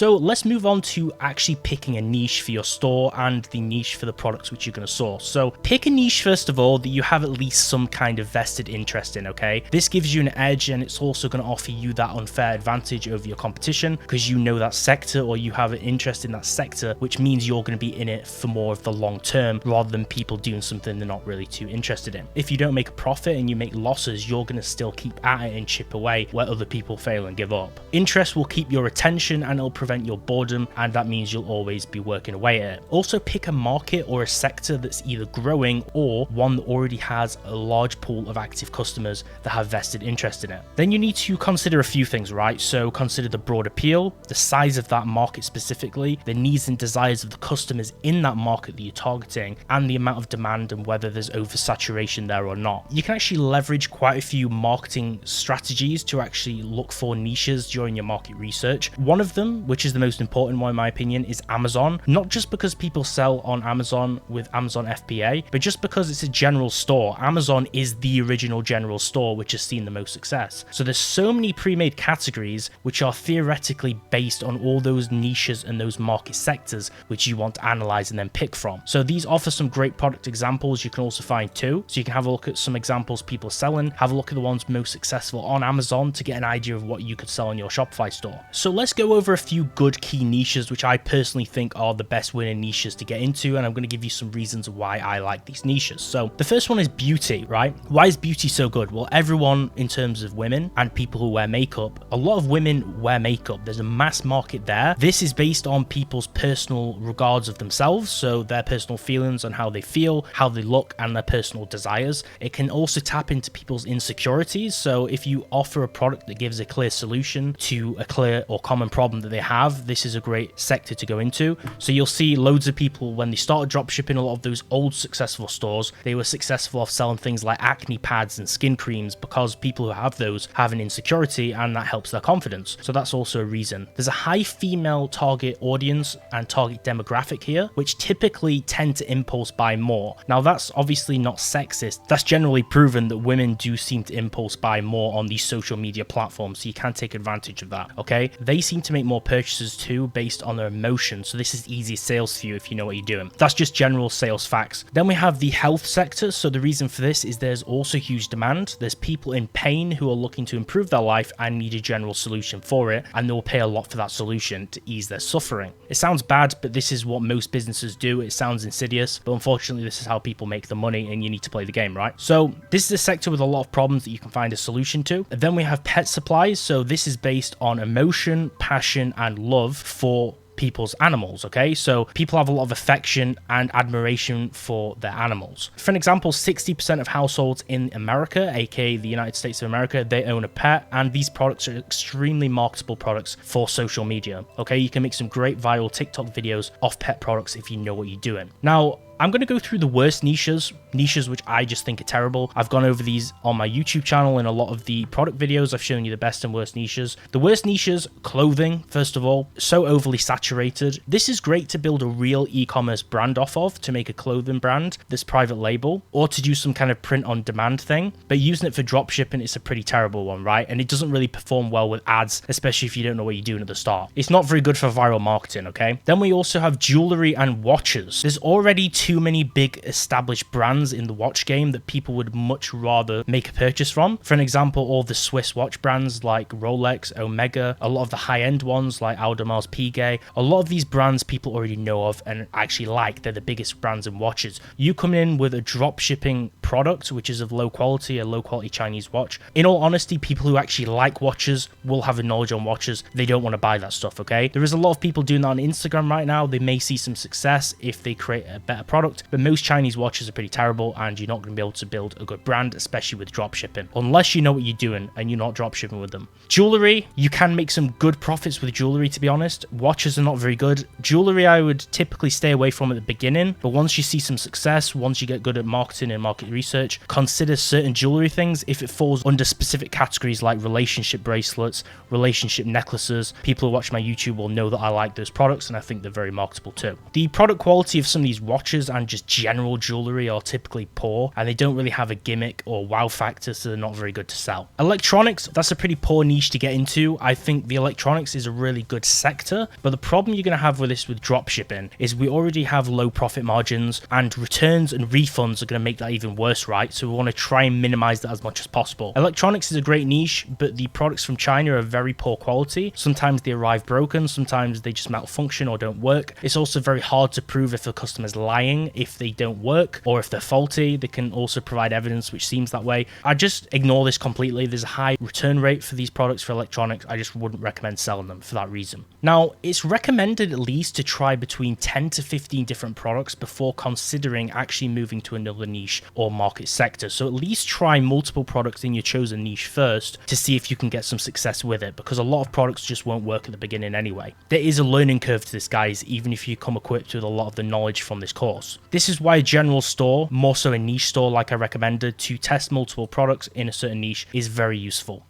So let's move on to actually picking a niche for your store and the niche for the products which you're going to source. So pick a niche first of all that you have at least some kind of vested interest in, okay? This gives you an edge, and it's also going to offer you that unfair advantage over your competition because you know that sector, or you have an interest in that sector, which means you're going to be in it for more of the long term rather than people doing something they're not really too interested in. If you don't make a profit and you make losses, you're going to still keep at it and chip away where other people fail and give up. Interest will keep your attention and it'll prevent your boredom, and that means you'll always be working away at it. Also pick a market or a sector that's either growing or one that already has a large pool of active customers that have vested interest in it. Then you need to consider a few things, right? So consider the broad appeal, the size of that market specifically, the needs and desires of the customers in that market that you're targeting, and the amount of demand and whether there's oversaturation there or not. You can actually leverage quite a few marketing strategies to actually look for niches during your market research. One of them, which is the most important one in my opinion, is Amazon. Not just because people sell on Amazon with Amazon FBA, but just because it's a general store. Amazon is the original general store which has seen the most success. So there's so many pre-made categories which are theoretically based on all those niches and those market sectors which you want to analyze and then pick from. So these offer some great product examples you can also find too. So you can have a look at some examples people are selling, have a look at the ones most successful on Amazon to get an idea of what you could sell on your Shopify store. So let's go over a few good key niches which I personally think are the best winning niches to get into, and I'm going to give you some reasons why I like these niches. So the first one is beauty, right? Why is beauty so good? Well, everyone in terms of women and people who wear makeup, a lot of women wear makeup. There's a mass market there. This is based on people's personal regards of themselves, so their personal feelings on how they feel, how they look, and their personal desires. It can also tap into people's insecurities. So if you offer a product that gives a clear solution to a clear or common problem that they have, this is a great sector to go into. So you'll see loads of people when they started dropshipping, a lot of those old successful stores, they were successful off selling things like acne pads and skin creams because people who have those have an insecurity and that helps their confidence. So that's also a reason. There's a high female target audience and target demographic here, which typically tend to impulse buy more. Now that's obviously not sexist. That's generally proven that women do seem to impulse buy more on these social media platforms, so you can take advantage of that, okay? They seem to make more purchases too based on their emotions, so this is easy sales for you if you know what you're doing. That's just general sales facts. Then we have the health sector. So the reason for this is there's also huge demand. There's people in pain who are looking to improve their life and need a general solution for it, and they'll pay a lot for that solution to ease their suffering. It sounds bad, but this is what most businesses do. It sounds insidious, but unfortunately this is how people make the money, and you need to play the game, right? So this is a sector with a lot of problems that you can find a solution to. And then we have pet supplies. So this is based on emotion, passion, and love for people's animals, okay? So people have a lot of affection and admiration for their animals. For an example, 60% of households in America, aka the United States of America, they own a pet, and these products are extremely marketable products for social media, okay? You can make some great viral TikTok videos off pet products if you know what you're doing. Now, I'm going to go through the worst niches which I just think are terrible. I've gone over these on my YouTube channel in a lot of the product videos. I've shown you the best and worst niches. The worst niches, clothing, first of all, so overly saturated. This is great to build a real e-commerce brand off of, to make a clothing brand that's private label, or to do some kind of print on demand thing, but using it for drop shipping, it's a pretty terrible one, right? And it doesn't really perform well with ads, especially if you don't know what you're doing at the start. It's not very good for viral marketing, okay? Then we also have jewelry and watches. There's already too many big established brands in the watch game that people would much rather make a purchase from. For an example, all the Swiss watch brands like Rolex, Omega, a lot of the high-end ones like Audemars Piguet, a lot of these brands people already know of and actually like. They're the biggest brands in watches. You come in with a drop shipping product which is of low quality, a low quality Chinese watch. In all honesty, people who actually like watches will have a knowledge on watches. They don't want to buy that stuff, okay? There is a lot of people doing that on Instagram right now. They may see some success if they create a better product, but most Chinese watches are pretty terrible, and you're not going to be able to build a good brand, especially with drop shipping, unless you know what you're doing and you're not drop shipping with them. Jewelry, you can make some good profits with jewelry, to be honest. Watches are not very good. Jewelry I would typically stay away from at the beginning, but once you see some success, once you get good at marketing and market research, consider certain jewelry things if it falls under specific categories like relationship bracelets, relationship necklaces. People who watch my YouTube will know that I like those products, and I think they're very marketable too. The product quality of some of these watches watches and just general jewelry are typically poor, and they don't really have a gimmick or wow factor, so they're not very good to sell. Electronics, that's a pretty poor niche to get into. I think the electronics is a really good sector, but the problem you're going to have with this with dropshipping is we already have low profit margins, and returns and refunds are going to make that even worse, right? So we want to try and minimize that as much as possible. Electronics is a great niche, but the products from China are very poor quality. Sometimes they arrive broken, sometimes they just malfunction or don't work. It's also very hard to prove if the customer's lying, if they don't work, or if they're faulty. They can also provide evidence which seems that way. I just ignore this completely. There's a high return rate for these products for electronics. I just wouldn't recommend selling them for that reason. Now, it's recommended at least to try between 10 to 15 different products before considering actually moving to another niche or market sector. So at least try multiple products in your chosen niche first to see if you can get some success with it, because a lot of products just won't work at the beginning anyway. There is a learning curve to this, guys, even if you come equipped with a lot of the knowledge from this course. This is why a general store, more so a niche store like I recommended, to test multiple products in a certain niche is very useful.